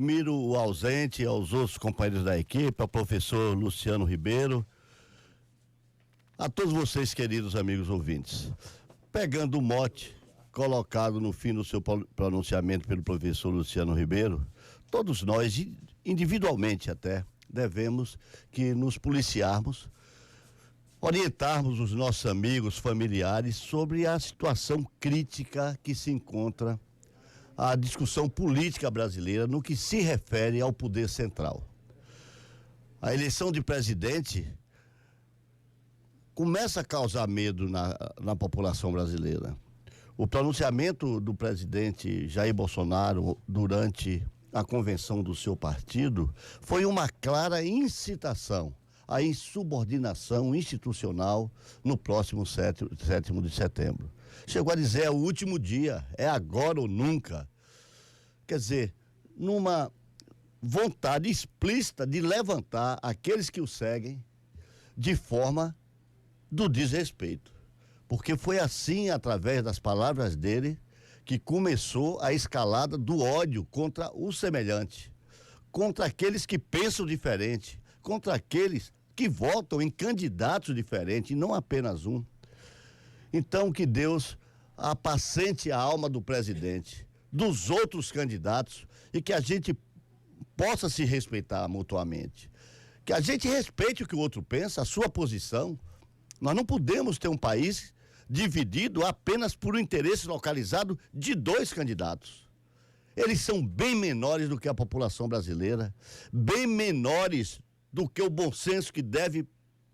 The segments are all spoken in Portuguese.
Miro o ausente, aos outros companheiros da equipe, ao professor Luciano Ribeiro, a todos vocês, queridos amigos ouvintes. Pegando o mote colocado no fim do seu pronunciamento pelo professor Luciano Ribeiro, todos nós, individualmente até, devemos que nos policiarmos, orientarmos os nossos amigos, familiares sobre a situação crítica que se encontra a discussão política brasileira no que se refere ao poder central. A eleição de presidente começa a causar medo na população brasileira. O pronunciamento do presidente Jair Bolsonaro durante a convenção do seu partido foi uma clara incitação à insubordinação institucional no próximo 7º de setembro. Chegou a dizer, é o último dia, é agora ou nunca. Quer dizer, numa vontade explícita de levantar aqueles que o seguem de forma do desrespeito. Porque foi assim, através das palavras dele, que começou a escalada do ódio contra o semelhante, contra aqueles que pensam diferente, contra aqueles que votam em candidatos diferentes, e não apenas um. Então, que Deus apacente a alma do presidente, dos outros candidatos, e que a gente possa se respeitar mutuamente. Que a gente respeite o que o outro pensa, a sua posição. Nós não podemos ter um país dividido apenas por um interesse localizado de dois candidatos. Eles são bem menores do que a população brasileira, bem menores do que o bom senso que deve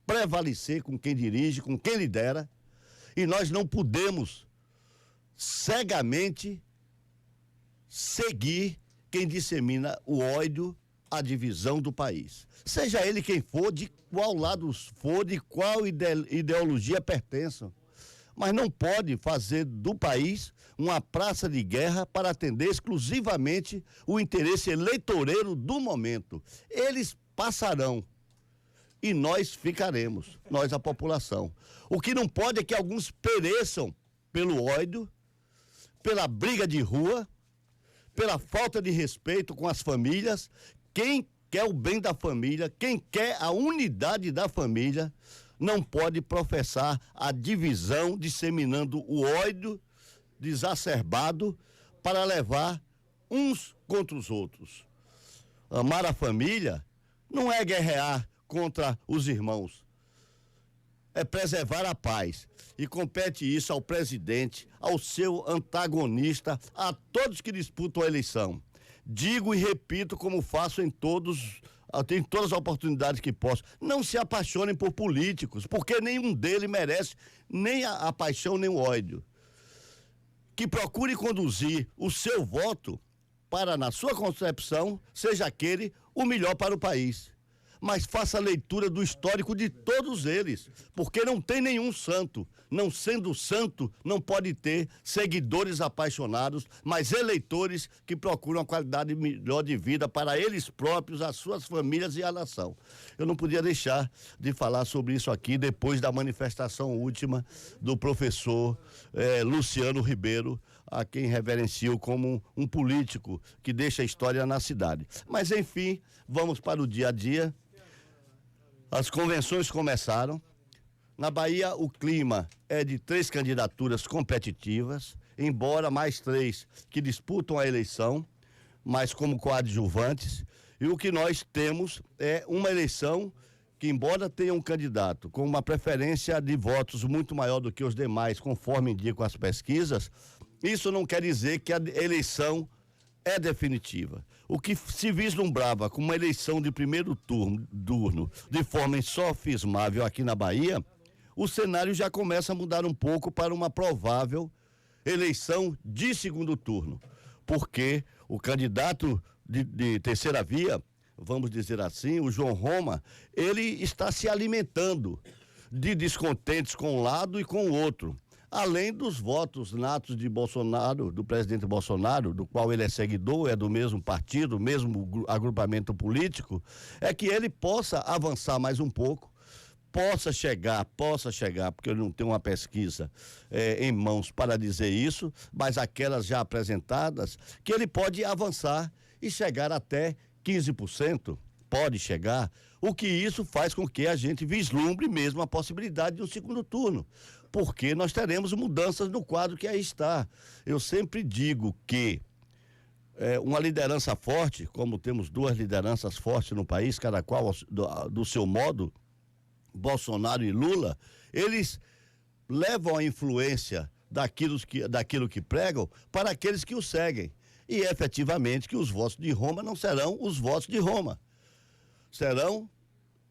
prevalecer com quem dirige, com quem lidera, e nós não podemos cegamente seguir quem dissemina o ódio, a divisão do país. Seja ele quem for, de qual lado for, de qual ideologia pertençam. Mas não pode fazer do país uma praça de guerra para atender exclusivamente o interesse eleitoreiro do momento. Eles passarão e nós ficaremos, nós a população. O que não pode é que alguns pereçam pelo ódio, pela briga de rua, pela falta de respeito com as famílias. Quem quer o bem da família, quem quer a unidade da família, não pode professar a divisão, disseminando o ódio exacerbado para levar uns contra os outros. Amar a família não é guerrear contra os irmãos, é preservar a paz. E compete isso ao presidente, ao seu antagonista, a todos que disputam a eleição. Digo e repito, como faço em todas as oportunidades que posso: não se apaixonem por políticos, porque nenhum deles merece nem a paixão nem o ódio. Que procure conduzir o seu voto para, na sua concepção, seja aquele o melhor para o país. Mas faça a leitura do histórico de todos eles, porque não tem nenhum santo. Não sendo santo, não pode ter seguidores apaixonados, mas eleitores que procuram a qualidade melhor de vida para eles próprios, as suas famílias e a nação. Eu não podia deixar de falar sobre isso aqui depois da manifestação última do professor Luciano Ribeiro, a quem reverencio como um político que deixa a história na cidade. Mas enfim, vamos para o dia a dia. As convenções começaram. Na Bahia, o clima é de 3 candidaturas competitivas, embora mais 3 que disputam a eleição, mas como coadjuvantes. E o que nós temos é uma eleição que, embora tenha um candidato com uma preferência de votos muito maior do que os demais, conforme indicam as pesquisas, isso não quer dizer que a eleição é definitiva. O que se vislumbrava como uma eleição de primeiro turno, de forma insofismável aqui na Bahia, o cenário já começa a mudar um pouco para uma provável eleição de segundo turno, porque o candidato de terceira via, vamos dizer assim, o João Roma, ele está se alimentando de descontentes com um lado e com o outro. Além dos votos natos de Bolsonaro, do presidente Bolsonaro, do qual ele é seguidor, é do mesmo partido, mesmo agrupamento político, é que ele possa avançar mais um pouco, possa chegar, porque eu não tenho uma pesquisa em mãos para dizer isso, mas aquelas já apresentadas, que ele pode avançar e chegar até 15%. Pode chegar, o que isso faz com que a gente vislumbre mesmo a possibilidade de um segundo turno, porque nós teremos mudanças no quadro que aí está. Eu sempre digo que uma liderança forte, como temos duas lideranças fortes no país, cada qual do seu modo, Bolsonaro e Lula, eles levam a influência daquilo que pregam para aqueles que o seguem. E efetivamente que os votos de Roma não serão os votos de Roma, serão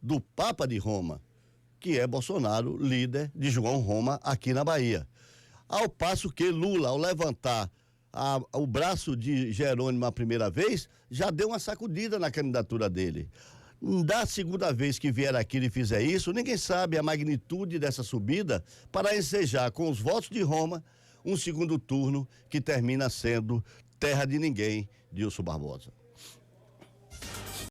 do Papa de Roma, que é Bolsonaro, líder de João Roma aqui na Bahia. Ao passo que Lula, ao levantar o braço de Jerônimo a primeira vez, já deu uma sacudida na candidatura dele. Da segunda vez que vier aqui e fizer isso, ninguém sabe a magnitude dessa subida para ensejar com os votos de Roma um segundo turno que termina sendo terra de ninguém, Dilson Barbosa.